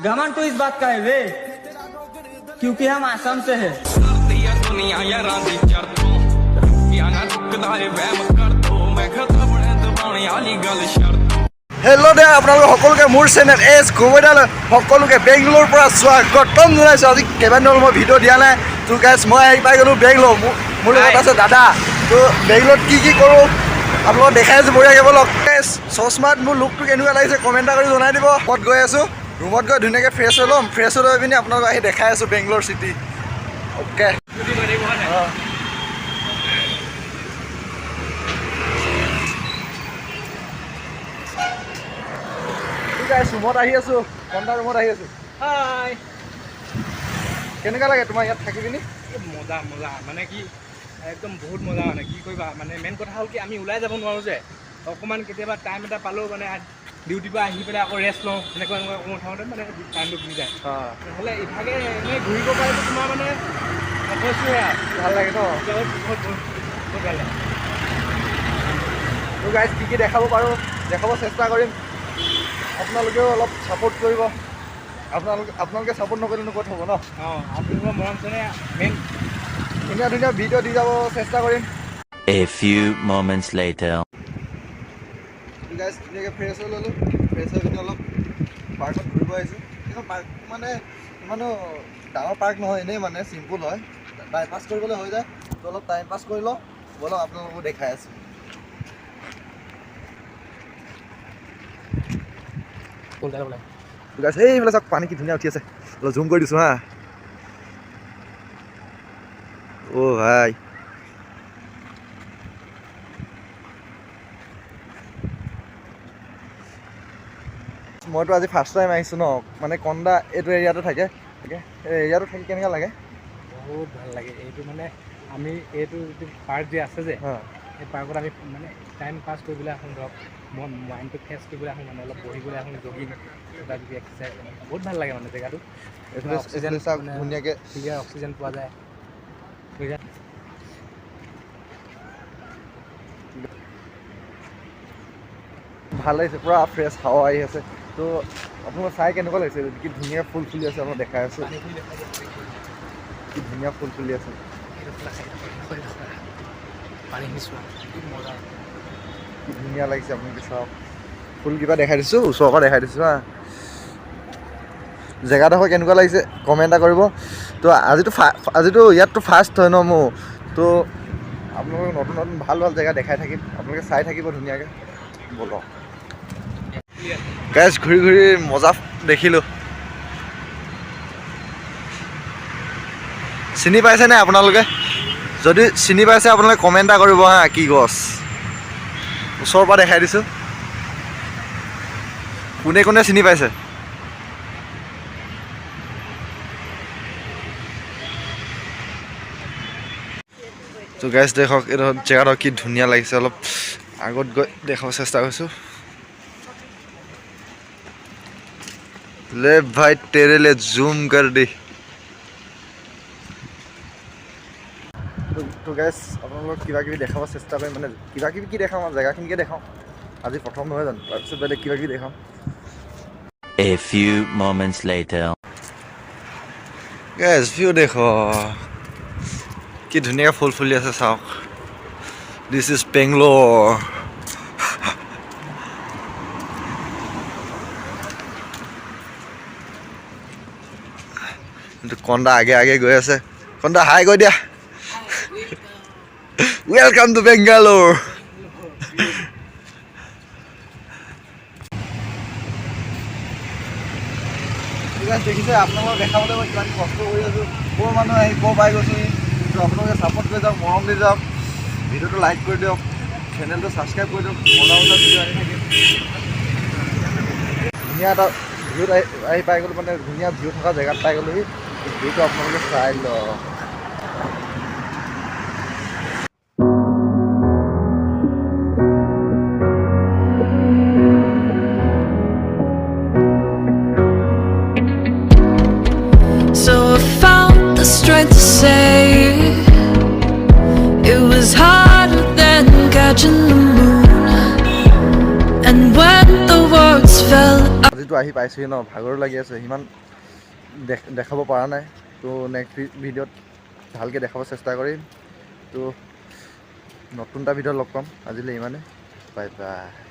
घमंड तो इस बात का है वे क्योंकि हम आसाम से हैं। হেল্ল' দে আপোনালোক সকলোকে মোৰ চেনেল এছ গগৈদালৈ সকলোকে বেংগলোৰৰ পৰা স্বাগতম জনাইছোঁ। আজি কেইবাদিন মই ভিডিঅ' দিয়া নাই তো গাইছ মই আহি পাই গ'লোঁ বেংগলোৰ। মোৰ লগত আছে দাদা। তো বেংগলোৰত কি কৰোঁ আপোনালোকক দেখাই আছোঁ বঢ়িয়াকৈ ব'লক। চশমাত মোৰ লুকটো কেনেকুৱা লাগিছে কমেণ্ট কৰি জনাই দিব। ক'ত গৈ আছোঁ ৰুমত গৈ ধুনীয়াকৈ ফ্ৰেছ হৈ ল'ম। ফ্ৰেছ হৈ লৈ পিনি আপোনালোকক আহি দেখাই আছোঁ বেংগলোৰ চিটি। অ'কে অঁ ৰুমত আহি আছোঁ, কন্দা ৰুমত আহি আছোঁ। হাই কেনেকুৱা লাগে তোমাৰ ইয়াত থাকি পিনি? মজা মজা মানে কি একদম বহুত মজা মানে কি কৰিবা মানে মেইন কথা হ'ল কি আমি ওলাই যাব নোৱাৰোঁ যে অকণমান কেতিয়াবা টাইম এটা পালেও মানে ডিউটিৰ পৰা আহি পেলাই আকৌ ৰেষ্ট লওঁ এনেকুৱা অকণমান উঠাওঁতে মানে টাইমটো গুচি যায়। নহ'লে ইভাগে এনেই ঘূৰিব পাৰিলে তোমাৰ মানে কৈছোঁহে আৰু ভাল লাগে ন? বহুত বহুত ভাল লাগে। তো গাইজ কি দেখাব পাৰোঁ দেখাব চেষ্টা কৰিম। আপোনালোকেও অলপ ছাপোৰ্ট কৰিব। আপোনালোকে ছাপোৰ্ট নকৰিলেনো ক'ত হ'ব ন? অঁ আপোনালোকৰ মৰম চেনে মেইন। ধুনীয়া ধুনীয়া ভিডিঅ' দি যাব চেষ্টা কৰিম। A few moments later. Guys ধুনীয়াকৈ ফ্ৰেছ হৈ ল'লোঁ। ফ্ৰেছ হৈ পিনি অলপ পাৰ্কত ঘূৰিব আহিছোঁ। কিন্তু পাৰ্ক মানে ইমানো ডাঙৰ পাৰ্ক নহয়, এনেই মানে চিম্পুল হয়, টাইম পাছ কৰিবলৈ হৈ যায়। তো অলপ টাইম পাছ কৰি লওঁ ব'লক আপোনালোককো দেখাই আছোঁ। গাইজ এইফালে চাওক পানী কি ধুনীয়া উঠি আছে। অলপ জুম কৰি দিছোঁ হা। অ' ভাই মইতো আজি ফাৰ্ষ্ট টাইম আহিছোঁ ন, মানে কন্দা এইটো এৰিয়াটো থাকে এই এৰিয়াটো থাকি কেনেকুৱা লাগে? বহুত ভাল লাগে। এইটো মানে আমি এইটো যিটো পাৰ্ক যে আছে যে এই পাৰ্কত আমি মানে টাইম পাছ কৰিবলৈ আহোঁ, ধৰক মই মাইণ্ডটো ফ্ৰেছ কৰিবলৈ আহোঁ, মানে অলপ বহিবলৈ আহোঁ, জগিং কিবা কিবি এক্সাৰচাইজ বহুত ভাল লাগে মানে জেগাটো। অক্সিজেন ধুনীয়াকৈ ক্লিয়াৰ অক্সিজেন পোৱা যায়। ভাল লাগিছে, পূৰা ফ্ৰেছ হাৱা আহি আছে। তো আপোনালোকে চাই কেনেকুৱা লাগিছে? কি ধুনীয়া ফুল ফুলি আছে, আপোনাক দেখাই আছোঁ কি ধুনীয়া ফুল ফুলি আছে। কি ধুনীয়া লাগিছে আপোনালোকে চাওক। ফুল কিবা দেখাই দিছোঁ, ওচৰৰ পৰা দেখাই দিছোঁ হা। জেগাডোখৰ কেনেকুৱা লাগিছে কমেণ্ট এটা কৰিব। তো আজিতো ইয়াততো ফাৰ্ষ্ট হয় ন মোৰ, তো আপোনালোকক নতুন নতুন ভাল ভাল জেগা দেখাই থাকিম, আপোনালোকে চাই থাকিব ধুনীয়াকৈ। ব'লক গাইজ ঘূৰি ঘূৰি মজা দেখিলোঁ। চিনি পাইছেনে আপোনালোকে? যদি চিনি পাইছে আপোনালোকে কমেণ্ট এটা কৰিব হা। কি গছ ওচৰৰ পৰা দেখাই দিছোঁ, কোনে কোনে চিনি পাইছে? তো গাইজ দেখক এইটো জেগাডোখৰ কি ধুনীয়া লাগিছে। অলপ আগত গৈ দেখাব চেষ্টা কৰিছোঁ। ले भाई तेरे लिए जूम कर दी। তো গাইজ আপোনালোকক কিবা কিবি দেখাব চেষ্টা কৰিম, মানে কিবা কিবি কি দেখাম আৰু জেগাখিনিকে দেখাওঁ। আজি প্ৰথম নহয় জানো, তাৰপিছত বেলেগ কিবা কিবি দেখাম। A few moments later. Guys view দেখো কি ধুনীয়া ফুল ফুলি আছে চাওক। This is Bangalore. কন্দা আগে আগে গৈ আছে। কন্দা হাই কৈ দিয়া। Welcome to Bangalore. দেখিছে আপোনালোকক দেখাবলৈ মই কিমান কষ্ট কৰি আছোঁ। ক'ৰ মানুহ আহি ক'ৰ পাই গৈছোঁ। তো আপোনালোকে ছাপোৰ্ট কৰি যাওক, মৰম দি যাওক, ভিডিঅ'টো লাইক কৰি দিয়ক, চেনেলটো ছাবস্ক্ৰাইব কৰি দিয়ক। মজা মজা ভিডিঅ' আহি থাকিম। ধুনীয়া এটা ভিউত আহি পাই গ'লোঁ, মানে ধুনীয়া ভিউ থকা জেগাত পাই গ'লোহি। ভিউটো আপোনালোকে চাই লওক। So I found the strength to say it was harder than catching the moon. And when the words fell আজিতো আহি পাইছোহি ন, ভাগৰো লাগি আছে, সিমান দেখাব পৰা নাই। তো নেক্সট ভিডিঅ'ত ভালকৈ দেখাব চেষ্টা কৰিম। তো নতুন এটা ভিডিঅ'ত লগ পাম, আজিলৈ ইমানে, বাই বাই।